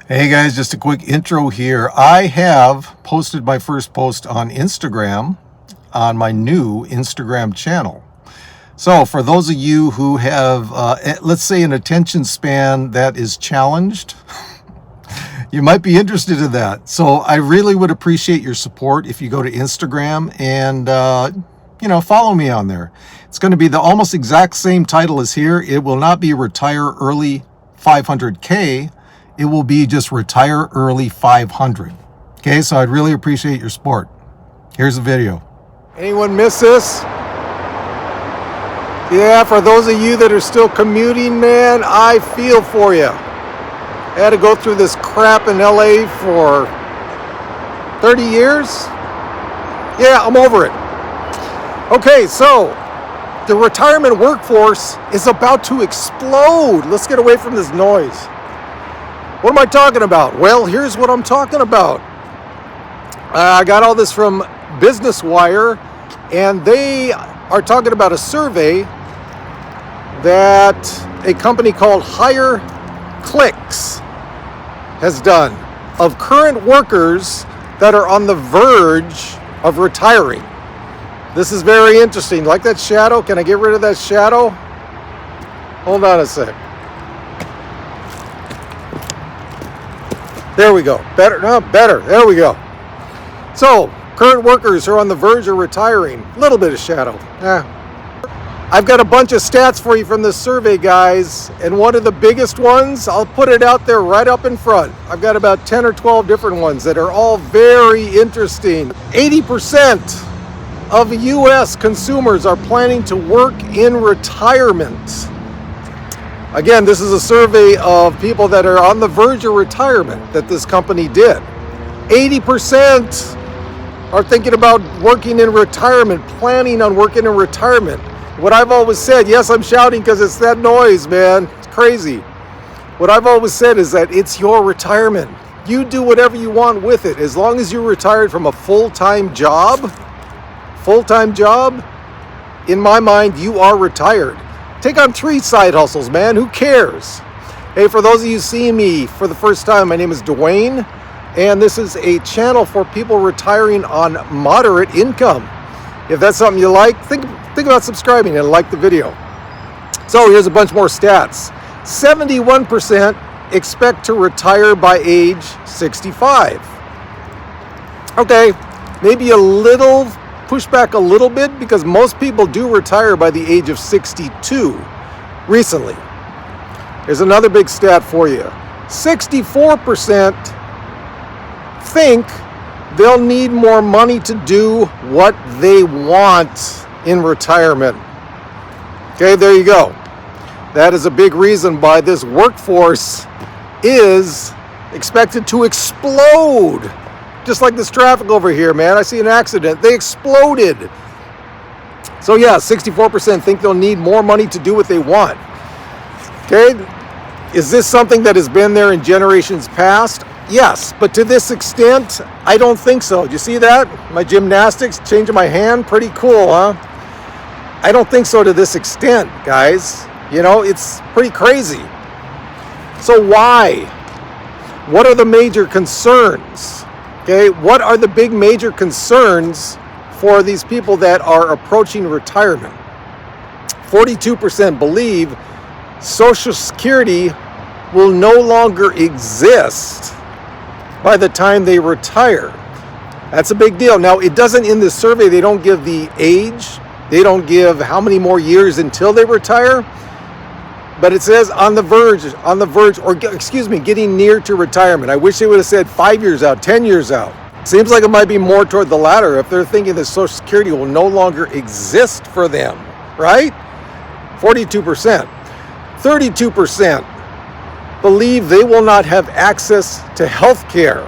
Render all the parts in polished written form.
Hey guys, just a quick intro here. I have posted my first post on Instagram on my new Instagram channel. So for those of you who have, let's say, an attention span that is challenged, you might be interested in that. So I really would appreciate your support if you go to Instagram and, follow me on there. It's going to be the almost exact same title as here. It will not be Retire Early 500K. It will be just Retire Early 500. Okay, so I'd really appreciate your support. Here's the video. Anyone miss this? Yeah, for those of you that are still commuting, man, I feel for you. I had to go through this crap in LA for 30 years. Yeah, I'm over it. Okay, so the retirement workforce is about to explode. Let's get away from this noise. What am I talking about? Well, here's what I'm talking about. I got all this from Business Wire, and they are talking about a survey that a company called Hire Clicks has done of current workers that are on the verge of retiring. This is very interesting. Like that shadow? Can I get rid of that shadow? Hold on a sec. There we go. Better. No, better. There we go. So, current workers are on the verge of retiring. A little bit of shadow. I've got a bunch of stats for you from this survey, guys. And one of the biggest ones, I'll put it out there right up in front. I've got about 10 or 12 different ones that are all very interesting. 80% of U.S. consumers are planning to work in retirement. Again, this is a survey of people that are on the verge of retirement that this company did. 80% are thinking about working in retirement, planning on working in retirement. What I've always said, yes, I'm shouting because it's that noise, man. It's crazy. What I've always said is that it's your retirement. You do whatever you want with it. As long as you're retired from a full-time job, in my mind, you are retired. Take on 3 side hustles, man. Who cares? Hey, for those of you seeing me for the first time, my name is Duane, and this is a channel for people retiring on moderate income. If that's something you like, think about subscribing and like the video. So here's a bunch more stats. 71% expect to retire by age 65. Okay, maybe a little push back a little bit because most people do retire by the age of 62 recently. Here's another big stat for you. 64% think they'll need more money to do what they want in retirement. Okay, there you go. That is a big reason why this workforce is expected to explode. Just like this traffic over here, man. I see an accident. They exploded. So yeah, 64% think they'll need more money to do what they want. Okay? Is this something that has been there in generations past? Yes, but to this extent, I don't think so. Do you see that? My gymnastics, changing my hand, pretty cool, huh? I don't think so to this extent, guys. You know, it's pretty crazy. So why? What are the major concerns? Okay, what are the big major concerns for these people that are approaching retirement? 42% believe Social Security will no longer exist by the time they retire. That's a big deal. Now, it doesn't, in this survey, they don't give the age. They don't give how many more years until they retire. But it says on the verge, or excuse me, getting near to retirement. I wish they would have said 5 years out, 10 years out. Seems like it might be more toward the latter if they're thinking that Social Security will no longer exist for them, right? 42%. 32% believe they will not have access to health care.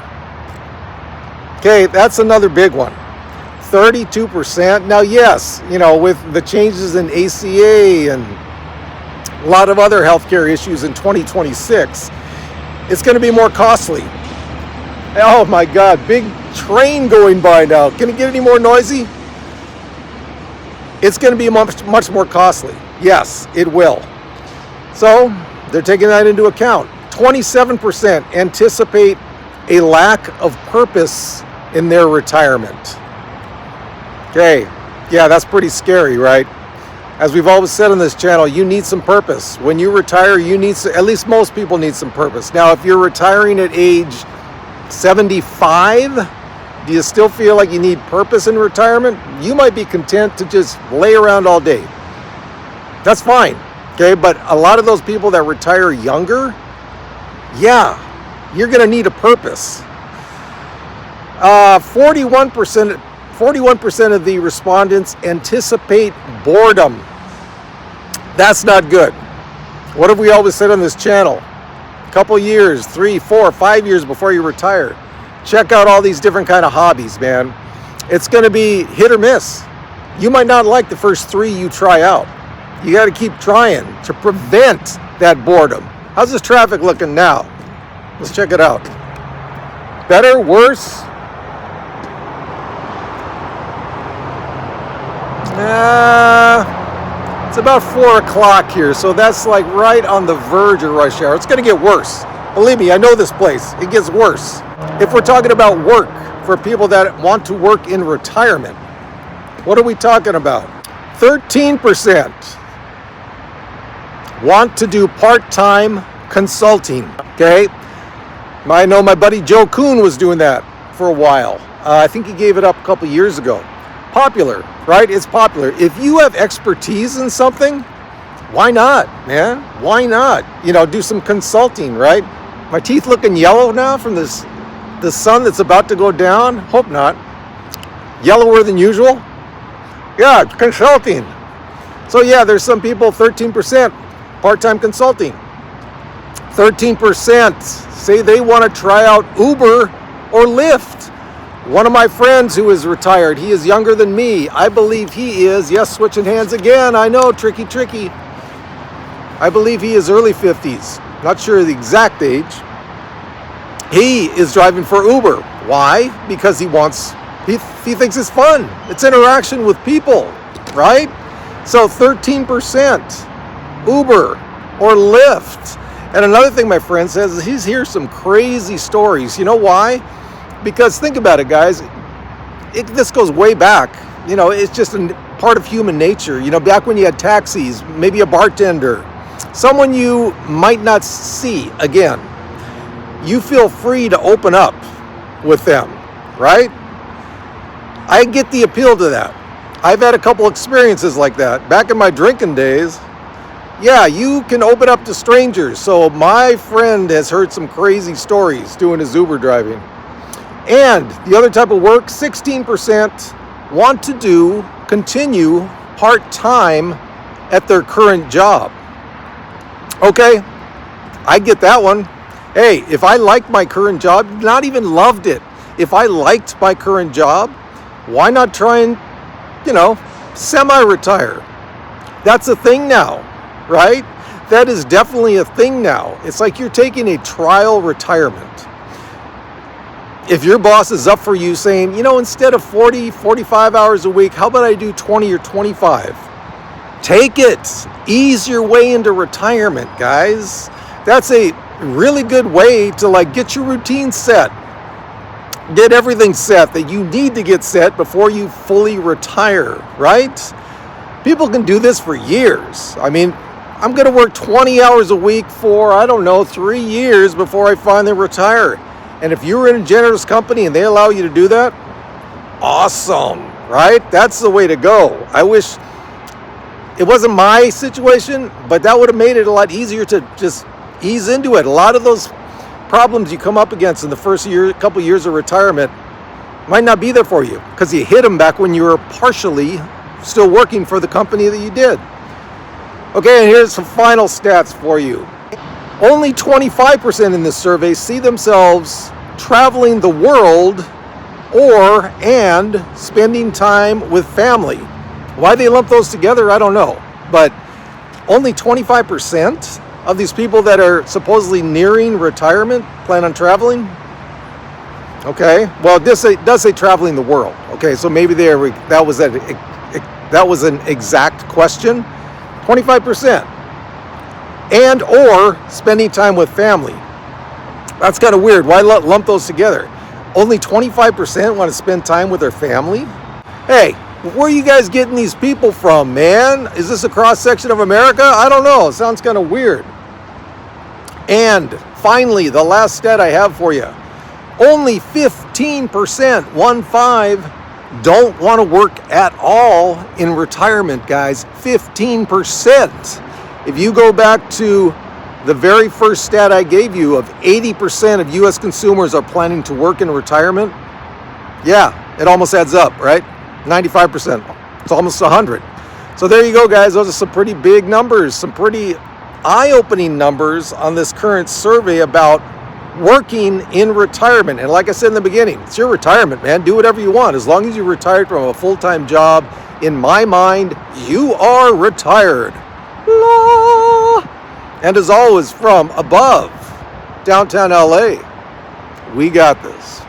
Okay, that's another big one. 32%. Now, yes, with the changes in ACA and a lot of other healthcare issues in 2026, it's going to be more costly. Oh my God, big train going by now. Can it get any more noisy? It's going to be much more costly. Yes, it will. So they're taking that into account. 27% anticipate a lack of purpose in their retirement. Okay, yeah, that's pretty scary, right? As we've always said on this channel, you need some purpose. When you retire, you need, at least most people need some purpose. Now, if you're retiring at age 75, do you still feel like you need purpose in retirement? You might be content to just lay around all day. That's fine, okay? But a lot of those people that retire younger, yeah, you're gonna need a purpose. 41% of the respondents anticipate boredom. That's not good. What have we always said on this channel? A couple years, 3, 4, 5 years before you retire, check out all these different kind of hobbies, man. It's gonna be hit or miss. You might not like the first 3 you try out. You gotta keep trying to prevent that boredom. How's this traffic looking now? Let's check it out. Better, worse? It's about 4 o'clock here, so that's like right on the verge of rush hour. It's gonna get worse. Believe me, I know this place. It gets worse. If we're talking about work, for people that want to work in retirement, what are we talking about? 13% want to do part-time consulting, okay? I know my buddy Joe Kuhn was doing that for a while. I think he gave it up a couple years ago. Popular, right? It's popular. If you have expertise in something, why not, man? Why not? You know, do some consulting, right? My teeth looking yellow now from the sun that's about to go down? Hope not. Yellower than usual? Yeah, consulting. So yeah, there's some people, 13% part-time consulting. 13% say they want to try out Uber or Lyft. One of my friends who is retired, he is younger than me. I believe he is, yes, switching hands again. I know, tricky. I believe he is early 50s. Not sure the exact age. He is driving for Uber. Why? Because he thinks it's fun. It's interaction with people, right? So 13% Uber or Lyft. And another thing my friend says is he's heard some crazy stories. You know why? Because think about it, guys. This goes way back. You know, it's just a part of human nature. You know, back when you had taxis, maybe a bartender, someone you might not see again. You feel free to open up with them, right? I get the appeal to that. I've had a couple experiences like that. Back in my drinking days, yeah, you can open up to strangers. So my friend has heard some crazy stories doing his Uber driving. And the other type of work, 16% want to continue part-time at their current job. Okay, I get that one. Hey, if I liked my current job, not even loved it, if I liked my current job, why not try and, semi-retire? That's a thing now, right? That is definitely a thing now. It's like you're taking a trial retirement. If your boss is up for you saying, instead of 40, 45 hours a week, how about I do 20 or 25? Take it. Ease your way into retirement, guys. That's a really good way to get your routine set. Get everything set that you need to get set before you fully retire, right? People can do this for years. I mean, I'm going to work 20 hours a week for, 3 years before I finally retire. And if you're in a generous company and they allow you to do that, awesome, right? That's the way to go. I wish it wasn't my situation, but that would have made it a lot easier to just ease into it. A lot of those problems you come up against in the first couple years of retirement might not be there for you because you hit them back when you were partially still working for the company that you did. Okay, and here's some final stats for you. Only 25% in this survey see themselves traveling the world and spending time with family. Why they lump those together, I don't know. But only 25% of these people that are supposedly nearing retirement plan on traveling? Okay, well, this does say traveling the world. Okay, so maybe that was an exact question. 25%. And or spending time with family. That's kind of weird. Why lump those together? Only 25% want to spend time with their family? Hey, where are you guys getting these people from, man? Is this a cross-section of America? I don't know. It sounds kind of weird. And finally, the last stat I have for you. Only 15%, 1-5, don't want to work at all in retirement, guys. 15%. If you go back to the very first stat I gave you of 80% of U.S. consumers are planning to work in retirement, yeah, it almost adds up, right? 95%. It's almost 100. So there you go, guys. Those are some pretty big numbers, some pretty eye-opening numbers on this current survey about working in retirement. And like I said in the beginning, it's your retirement, man. Do whatever you want. As long as you're retired from a full-time job, in my mind, you are retired. La. And as always, from above, downtown LA, we got this.